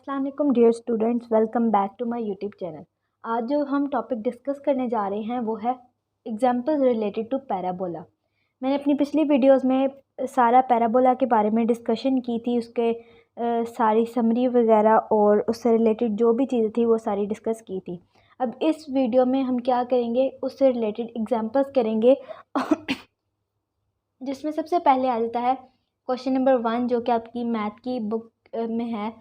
अस्सलाम वालेकुम dear students, welcome back to my YouTube channel. आज जो हम टॉपिक डिस्कस करने जा रहे हैं वो है एग्जांपल्स रिलेटेड टू पैराबोला। मैंने अपनी पिछली वीडियोस में सारा पैराबोला के बारे में डिस्कशन की थी, उसके सारी समरी वगैरह और उससे रिलेटेड जो भी चीज़ें थी वो सारी डिस्कस की थी। अब इस वीडियो में हम क्या करेंगे, उससे रिलेटेड एग्जांपल्स करेंगे जिसमें सबसे पहले आ जाता है क्वेश्चन नंबर 1, जो कि आपकी मैथ की बुक में है,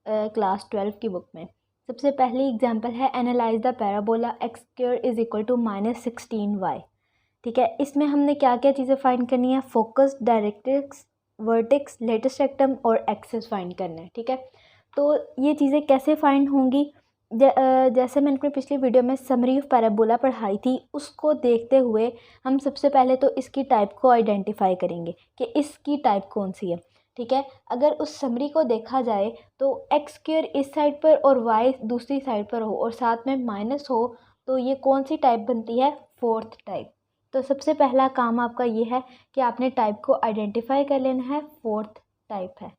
क्लास 12 की बुक में। सबसे पहली एग्जांपल है analyse the parabola X square is equal to -16y। ठीक है, इसमें हमने क्या क्या चीज़ें फाइंड करनी है, focus, directrix, vertex, latus rectum और एक्सेस फाइंड करना है। ठीक है, तो ये चीज़ें कैसे फाइंड होंगी, जैसे मैंने अपनी पिछली वीडियो में समरी ऑफ पैराबोला पढ़ाई थी, उसको देखते हुए हम सबसे पहले तो इसकी टाइप को आइडेंटिफाई करेंगे कि इसकी टाइप कौन सी है। ठीक है, अगर उस समरी को देखा जाए तो एक्स स्क्वायर इस साइड पर और वाई दूसरी साइड पर हो और साथ में माइनस हो, तो ये कौन सी टाइप बनती है, फोर्थ टाइप। तो सबसे पहला काम आपका ये है कि आपने टाइप को आइडेंटिफाई कर लेना है, फोर्थ टाइप है।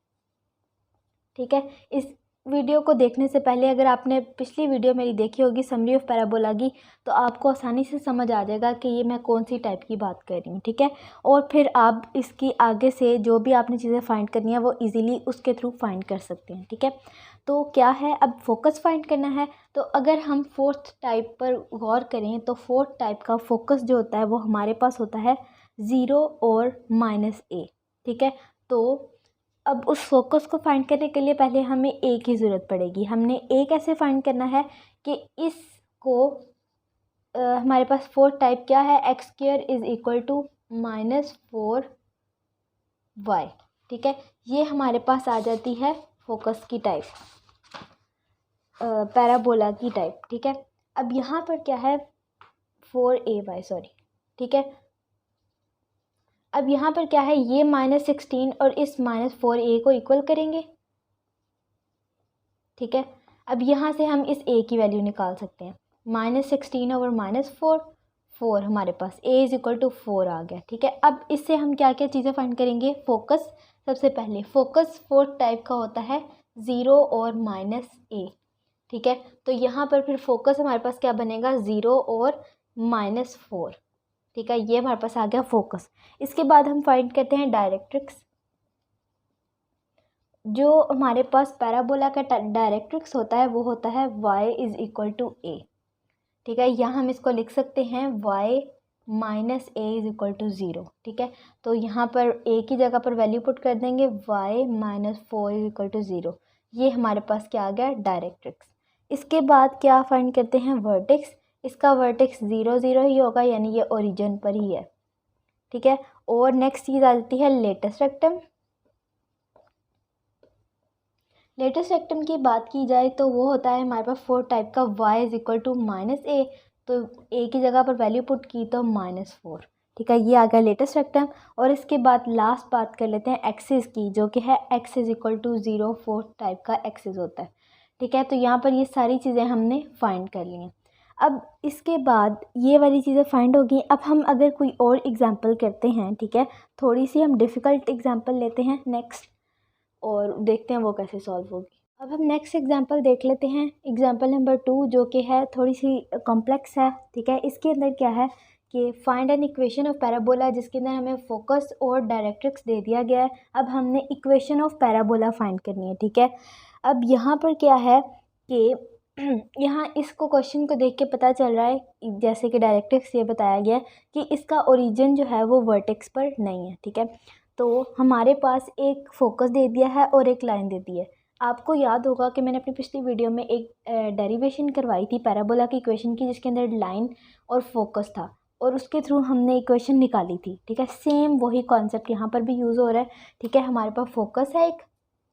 ठीक है, इस वीडियो को देखने से पहले अगर आपने पिछली वीडियो मेरी देखी होगी समरी ऑफ पैराबोला की, तो आपको आसानी से समझ आ जाएगा कि ये मैं कौन सी टाइप की बात कर रही हूँ। ठीक है, और फिर आप इसकी आगे से जो भी आपने चीज़ें फाइंड करनी है वो इजीली उसके थ्रू फाइंड कर सकते हैं। ठीक है, तो क्या है, अब फोकस फाइंड करना है। तो अगर हम फोर्थ टाइप पर गौर करें तो फोर्थ टाइप का फोकस जो होता है वो हमारे पास होता है 0 और -a। ठीक है, तो अब उस फोकस को फाइंड करने के लिए पहले हमें ए की ज़रूरत पड़ेगी। हमने ए कैसे फाइंड करना है कि इसको हमारे पास फोर्थ टाइप क्या है, x square is equal to -4y। ठीक है, ये हमारे पास आ जाती है फोकस की टाइप, पैराबोला की टाइप। ठीक है, अब यहाँ पर क्या है, 4ay, सॉरी। ठीक है, अब यहाँ पर क्या है, ये -16 और इस -4a को इक्वल करेंगे। ठीक है, अब यहाँ से हम इस a की वैल्यू निकाल सकते हैं, -16 ओवर -4, 4 हमारे पास a इज इक्वल टू 4 आ गया। ठीक है, अब इससे हम क्या क्या चीज़ें फाइंड करेंगे, फोकस। सबसे पहले फोकस फोर्थ टाइप का होता है 0 और -a। ठीक है, तो यहाँ पर फिर फोकस हमारे पास क्या बनेगा, 0 और -4। ठीक है, ये हमारे पास आ गया फोकस। इसके बाद हम फाइंड करते हैं डायरेक्ट्रिक्स। जो हमारे पास पैराबोला का डायरेक्ट्रिक्स होता है वो होता है y is equal to a। ठीक है, यहाँ हम इसको लिख सकते हैं y minus a is equal to 0। ठीक है, तो यहाँ पर a की जगह पर वैल्यू पुट कर देंगे, y -4 इज इक्वल टू 0। ये हमारे पास क्या आ गया, डायरेक्ट्रिक्स। इसके बाद क्या फाइंड करते हैं, वर्टेक्स। इसका वर्टेक्स 0 0 ही होगा, यानी ये ओरिजिन पर ही है। ठीक है, और नेक्स्ट चीज़ आ जाती है लेटेस्ट रेक्टम। लेटेस्ट रेक्टम की बात की जाए तो वो होता है हमारे पास फोर्थ टाइप का, y is equal to -a। तो a की जगह पर वैल्यू पुट की तो -4। ठीक है, ये आ गया लेटेस्ट रेक्टम। और इसके बाद लास्ट बात कर लेते हैं एक्सिस की, जो कि है x is equal to 0, fourth type का एक्सिस होता है। ठीक है, तो यहाँ पर ये सारी चीज़ें हमने फाइंड कर ली हैं। अब इसके बाद ये वाली चीज़ें फाइंड होगी। अब हम अगर कोई और एग्जांपल करते हैं, ठीक है, थोड़ी सी हम डिफ़िकल्ट एग्जांपल लेते हैं नेक्स्ट, और देखते हैं वो कैसे सॉल्व होगी। अब हम नेक्स्ट एग्जांपल देख लेते हैं, एग्जांपल नंबर 2, जो कि है थोड़ी सी कॉम्प्लेक्स है। ठीक है, इसके अंदर क्या है कि find an equation of parabola, जिसके अंदर हमें फोकस और डायरेक्ट्रिक्स दे दिया गया है। अब हमने इक्वेशन ऑफ पैराबोला फाइंड करनी है। ठीक है, अब यहाँ पर क्या है कि यहाँ इसको क्वेश्चन को देख के पता चल रहा है, जैसे कि डायरेक्ट्रिक्स ये बताया गया है कि इसका ओरिजिन जो है वो वर्टेक्स पर नहीं है। ठीक है, तो हमारे पास एक फोकस दे दिया है और एक लाइन दे दी है। आपको याद होगा कि मैंने अपनी पिछली वीडियो में एक डेरिवेशन करवाई थी पैराबोला की इक्वेशन की, जिसके अंदर लाइन और फोकस था, और उसके थ्रू हमने इक्वेशन निकाली थी। ठीक है, सेम वही कॉन्सेप्ट यहाँ पर भी यूज़ हो रहा है। ठीक है, हमारे पास फोकस है एक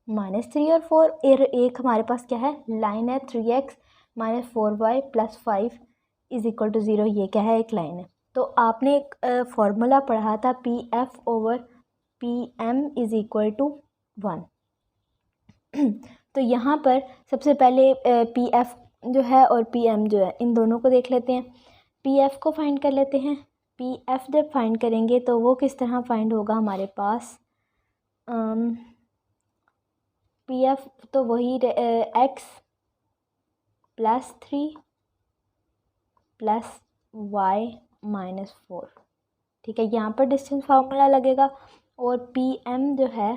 -3 और 4, और एक हमारे पास क्या है, लाइन है 3x -4y + 5 is equal to 0। ये क्या है, एक लाइन है। तो आपने एक फॉर्मूला पढ़ा था, PF/PM इज इक्वल टू 1। तो यहाँ पर सबसे पहले PF जो है और PM जो है, इन दोनों को देख लेते हैं। PF को फाइंड कर लेते हैं। PF जब फाइंड करेंगे तो वो किस तरह फाइंड होगा, हमारे पास पी एफ तो वही x plus 3 plus y minus 4, ठीक है। यहाँ पर डिस्टेंस फार्मूला लगेगा और पी एम जो है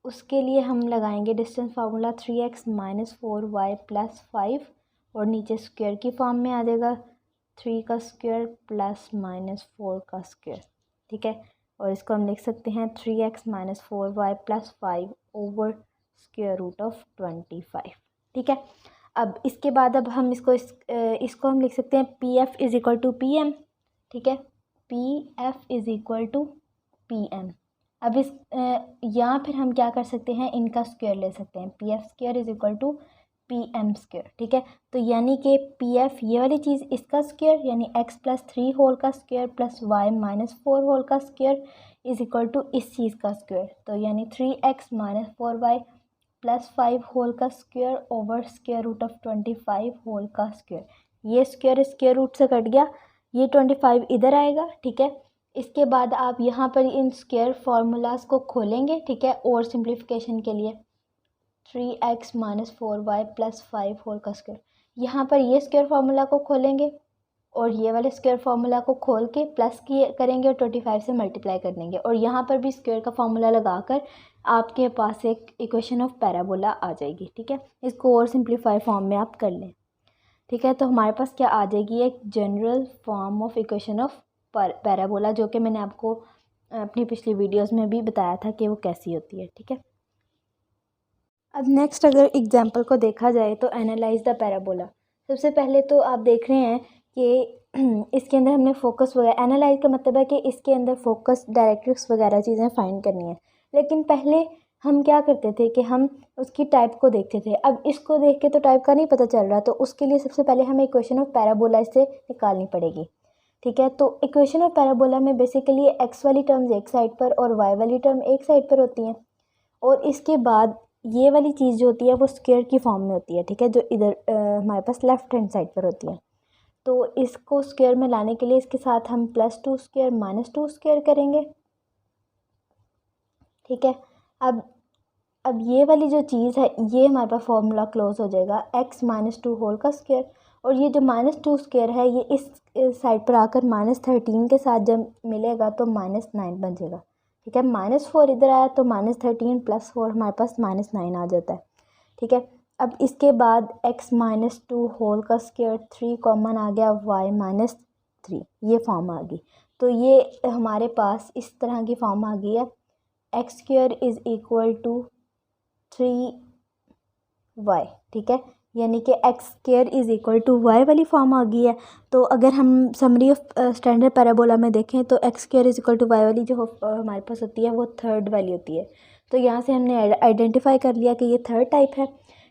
उसके लिए हम लगाएंगे distance formula 3x minus 4y plus 5 और नीचे स्क्वायर की फॉर्म में आ जाएगा 3 का स्क्वायर प्लस माइनस 4 का स्क्वायर, ठीक है। और इसको हम लिख सकते हैं 3x minus 4y plus 5 over square root of 25, ठीक है। अब इसके बाद अब हम इसको हम लिख सकते हैं P F is equal to P M, ठीक है। P F is equal to P M. अब या फिर हम क्या कर सकते हैं, इनका स्क्वायर ले सकते हैं, P F square is equal to P M square, ठीक है। तो यानी कि पी एफ ये वाली चीज़ इसका स्क्वायर यानी एक्स प्लस 3 होल का square plus y minus 4 whole का स्क्वायर इज़ इक्वल टू इस चीज़ का स्क्वायर, तो यानी 3x minus 4y plus 5 whole का square over square root of 25 whole का स्क्वायर। ये स्क्वायर रूट से कट गया, ये 25 इधर आएगा, ठीक है। इसके बाद आप यहाँ पर इन स्क्वायर फार्मूलाज को खोलेंगे, ठीक है। और सिंप्लीफिकेशन के लिए 3x minus 4y plus 5 whole का स्क्वायर, यहाँ पर ये स्क्वायर फार्मूला को खोलेंगे और ये वाले स्क्वायर फार्मूला को खोल के प्लस किए करेंगे और 25 से मल्टीप्लाई कर देंगे और यहाँ पर भी स्क्वायर का फार्मूला लगाकर आपके पास एक इक्वेशन ऑफ पैराबोला आ जाएगी, ठीक है। इसको और सिंप्लीफाई फॉर्म में आप कर लें, ठीक है। तो हमारे पास क्या आ जाएगी, एक general form of equation of parabola, जो कि मैंने आपको अपनी पिछली वीडियोस में भी बताया था कि वो कैसी होती है, ठीक है। अब नेक्स्ट अगर एग्जांपल को देखा जाए तो एनालाइज द पैराबोला। सबसे पहले तो आप देख रहे हैं कि इसके अंदर हमने फोकस वगैरह, एनालाइज का मतलब है कि इसके अंदर फोकस डायरेक्ट्रिक्स वगैरह चीज़ें फाइंड करनी है। लेकिन पहले हम क्या करते थे कि हम उसकी टाइप को देखते थे। अब इसको देख के तो टाइप का नहीं पता चल रहा, तो उसके लिए सबसे पहले हमें इक्वेशन ऑफ पैराबोला इससे निकालनी पड़ेगी, ठीक है। तो इक्वेशन ऑफ पैराबोला में बेसिकली एक्स वाली टर्म्स एक साइड पर और वाई वाली टर्म एक साइड पर होती हैं और इसके बाद ये वाली चीज़ जो होती है वो स्क्वायर की फॉर्म में होती है, ठीक है, जो इधर हमारे पास लेफ्ट हैंड साइड पर होती है। तो इसको स्क्वायर में लाने के लिए इसके साथ हम +2 स्क्वायर माइनस 2 स्क्वायर करेंगे, ठीक है। अब ये वाली जो चीज़ है ये हमारे पास फॉर्मूला क्लोज हो जाएगा x माइनस 2 होल का स्क्वायर और ये जो -2 स्क्वायर है ये इस साइड पर आकर -13 के साथ जब मिलेगा तो -9 बन जाएगा, ठीक है। -4 इधर आया तो -13 + 4 हमारे पास -9 आ जाता है, ठीक है। अब इसके बाद x माइनस 2 होल का स्क्वायर 3 कॉमन आ गया, y माइनस 3 ये फॉर्म आ गई। तो ये हमारे पास इस तरह की फॉर्म आ गई है, x square is equal to 3y, ठीक है। यानी कि x square is equal to y वाली फॉर्म आ गई है। तो अगर हम समरी ऑफ स्टैंडर्ड पैराबोला में देखें तो x square is equal to y वाली जो हमारे पास होती है वो थर्ड वाली होती है। तो यहाँ से हमने आइडेंटिफाई कर लिया कि ये थर्ड टाइप है,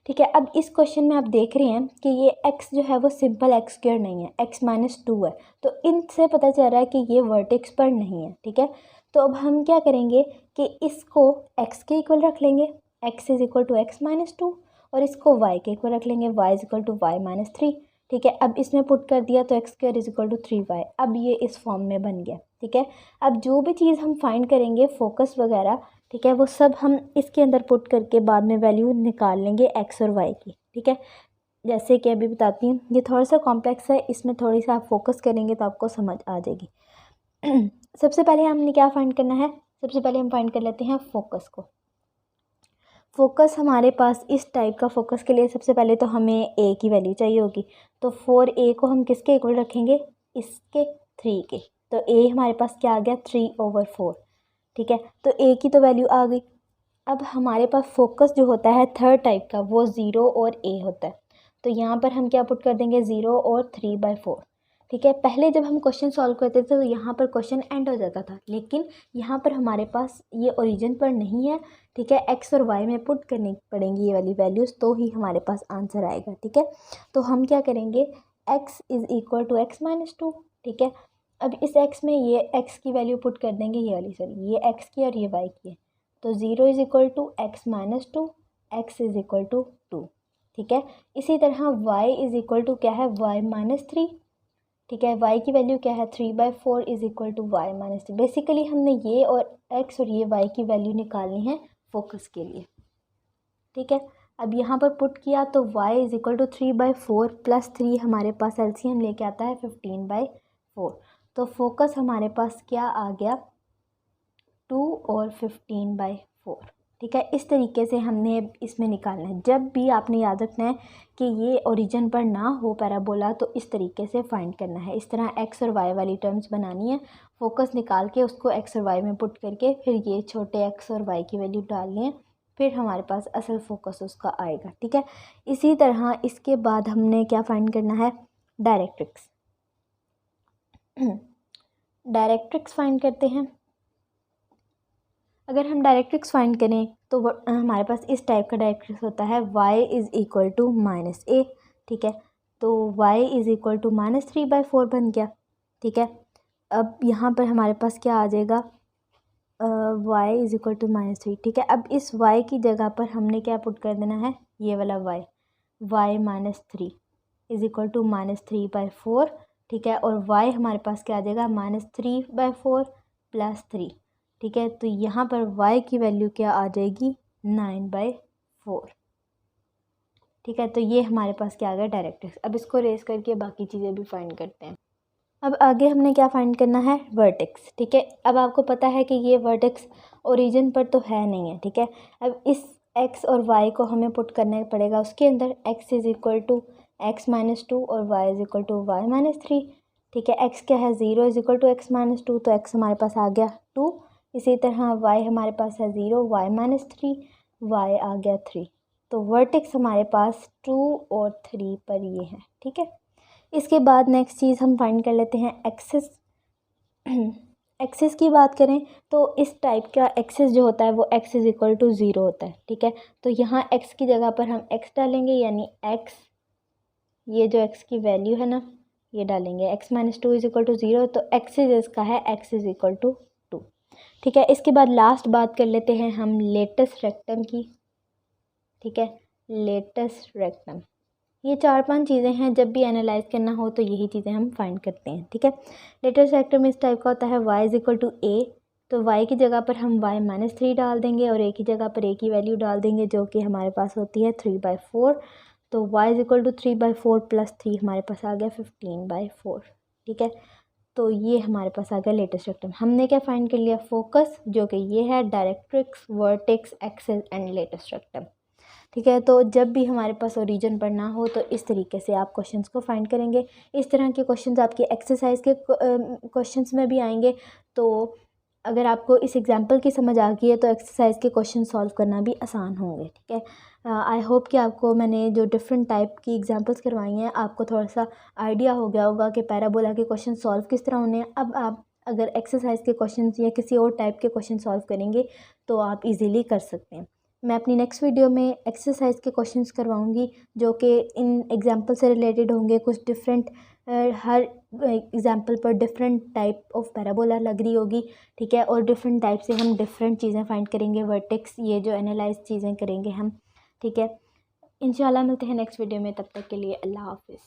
ठीक है। अब इस क्वेश्चन में आप देख रहे हैं कि ये x जो है वो सिंपल एक्स स्क्वायर नहीं है, x माइनस 2 है। तो इनसे पता चल रहा है कि ये वर्टेक्स पर नहीं है, ठीक है। तो अब हम क्या करेंगे कि इसको x के इक्वल रख लेंगे, x is equal to x minus 2 और इसको y के इक्वल रख लेंगे, y is equal to y minus 3, ठीक है। अब इसमें पुट कर दिया तो x square is equal to 3y। अब ये इस फॉर्म में बन गया, ठीक है। अब जो भी चीज़ हम फाइंड करेंगे फोकस वगैरह, ठीक है, वो सब हम इसके अंदर पुट करके बाद में वैल्यू निकाल लेंगे एक्स और वाई की, ठीक है। जैसे कि अभी बताती हूँ, ये थोड़ा सा कॉम्प्लेक्स है, इसमें थोड़ी सा आप फोकस करेंगे तो आपको समझ आ जाएगी। सबसे पहले हमने क्या फाइंड करना है, सबसे पहले हम फाइंड कर लेते हैं फोकस को। फोकस हमारे पास इस टाइप का फोकस के लिए सबसे पहले तो हमें ए की वैल्यू चाहिए होगी। तो 4a को हम किसके इक्वल रखेंगे, इसके 3 के। तो a हमारे पास क्या आ गया 3/4, ठीक है। तो a की तो वैल्यू आ गई। अब हमारे पास फोकस जो होता है थर्ड टाइप का वो 0 और a होता है। तो यहाँ पर हम क्या पुट कर देंगे 0 और 3/4, ठीक है। पहले जब हम क्वेश्चन सॉल्व करते थे तो यहाँ पर क्वेश्चन एंड हो जाता था, लेकिन यहाँ पर हमारे पास ये ओरिजिन पर नहीं है, ठीक है। एक्स और वाई में पुट करनी पड़ेंगी ये वाली वैल्यूज़ तो ही हमारे पास आंसर आएगा, ठीक है। तो हम क्या करेंगे, x is equal to x minus 2, ठीक है। अब इस x में ये x की वैल्यू पुट कर देंगे, ये वाली सॉरी ये x की और ये y की है। तो 0 is equal to x minus 2, x is equal to 2, ठीक है। इसी तरह y इज़ इक्वल टू क्या है y माइनस 3, ठीक है। y की वैल्यू क्या है 3/4 is equal to y minus 3। Basically हमने ये और x और ये y की वैल्यू निकालनी है फोकस के लिए। ठीक है। अब यहाँ पर पुट किया तो y is equal to 3/4 plus 3 हमारे पास एलसीएम लेके आता है 15/4। तो फोकस हमारे पास क्या आ गया, 2 और 15/4। ठीक है, इस तरीके से हमने इसमें निकालना है। जब भी आपने याद रखना है कि ये ओरिजिन पर ना हो पैराबोला तो इस तरीके से फाइंड करना है। इस तरह एक्स और वाई वाली टर्म्स बनानी है, फोकस निकाल के उसको एक्स और वाई में पुट करके फिर ये छोटे एक्स और वाई की वैल्यू डालनी है, फिर हमारे पास असल फोकस उसका आएगा। ठीक है, इसी तरह इसके बाद हमने क्या फाइंड करना है, डायरेक्ट्रिक्स। डायरेक्ट्रिक्स फाइंड करते हैं। अगर हम डायरेक्ट्रिक्स फाइंड करें तो हमारे पास इस टाइप का डायरेक्ट्रिक्स होता है y is equal to -a। ठीक है, तो y इज़ इक्वल टू -3/4 बन गया। ठीक है, अब यहाँ पर हमारे पास क्या आ जाएगा, y इज़ इक्वल टू -3। ठीक है, अब इस y की जगह पर हमने क्या पुट कर देना है, ये वाला y -3 इज़ इक्वल टू -3/4। ठीक है, और y हमारे पास क्या आ जाएगा, -3/4 प्लस 3। ठीक है, तो यहाँ पर y की वैल्यू क्या आ जाएगी, 9/4। ठीक है, तो ये हमारे पास क्या आ गया, डायरेक्ट्रिक्स। अब इसको रेस करके बाकी चीज़ें भी फाइंड करते हैं। अब आगे हमने क्या फाइंड करना है, वर्टेक्स। ठीक है, अब आपको पता है कि ये वर्टेक्स ओरिजिन पर तो है नहीं है। ठीक है, अब इस x और y को हमें पुट करना पड़ेगा उसके अंदर। x is equal to x-2 और y is equal to y-3। ठीक है, x क्या है, 0 इज़ इक्वल टू x-2, तो x हमारे पास आ गया 2। इसी तरह y हमारे पास है 0, y-3, y आ गया 3। तो वर्टेक्स हमारे पास 2 और 3 पर ये है। ठीक है, इसके बाद नेक्स्ट चीज़ हम फाइंड कर लेते हैं एक्सिस। एक्सिस की बात करें तो इस टाइप का एक्सिस जो होता है वो x इज़ इक्वल टू 0 होता है। ठीक है, तो यहाँ x की जगह पर हम x डालेंगे, यानी x, ये जो x की वैल्यू है ना ये डालेंगे, x-2 इज़ इक्वल टू 0, तो एक्सिस इसका है x इज़ इक्वल टू 2। ठीक है, इसके बाद लास्ट बात कर लेते हैं हम लेटस रेक्टम की। ठीक है, लेटस रेक्टम, ये 4-5 चीज़ें हैं, जब भी एनालाइज करना हो तो यही चीज़ें हम फाइंड करते हैं। ठीक है, लेटस रेक्टम इस टाइप का होता है, y is equal to a, तो y की जगह पर हम y-3 डाल देंगे और a की जगह पर a की वैल्यू डाल देंगे जो कि हमारे पास होती है 3/4। तो y is equal to 3/4 plus 3 हमारे पास आ गया 15/4। ठीक है, तो ये हमारे पास आ गया लेटेस्ट रेक्टम। हमने क्या फाइंड कर लिया, फोकस, जो कि ये है, directrix, vertex, axis and latus rectum. ठीक है, तो जब भी हमारे पास ओरिजिन पर ना हो तो इस तरीके से आप क्वेश्चंस को फाइंड करेंगे। इस तरह के क्वेश्चंस आपके एक्सरसाइज के क्वेश्चंस में भी आएंगे। तो अगर आपको इस एग्जांपल की समझ आ गई है तो एक्सरसाइज के क्वेश्चन सॉल्व करना भी आसान होंगे। ठीक है, आई होप कि आपको मैंने जो डिफरेंट टाइप की एग्जांपल्स करवाई हैं आपको थोड़ा सा आइडिया हो गया होगा कि पैराबोला के क्वेश्चन सॉल्व किस तरह होने हैं। अब आप अगर एक्सरसाइज के क्वेश्चन या किसी और टाइप के क्वेश्चन सॉल्व करेंगे तो आप इजीली कर सकते हैं। मैं अपनी नेक्स्ट वीडियो में एक्सरसाइज के क्वेश्चंस करवाऊंगी जो कि इन एग्जांपल से रिलेटेड होंगे। कुछ डिफरेंट, हर एग्जांपल पर डिफरेंट टाइप ऑफ पैराबोला लग रही होगी। ठीक है, और डिफरेंट टाइप से हम डिफरेंट चीज़ें फाइंड करेंगे, वर्टेक्स, ये जो एनालाइज चीज़ें करेंगे हम। ठीक है, इंशाल्लाह मिलते हैं नेक्स्ट वीडियो में, तब तक के लिए अल्लाह हाफिज़।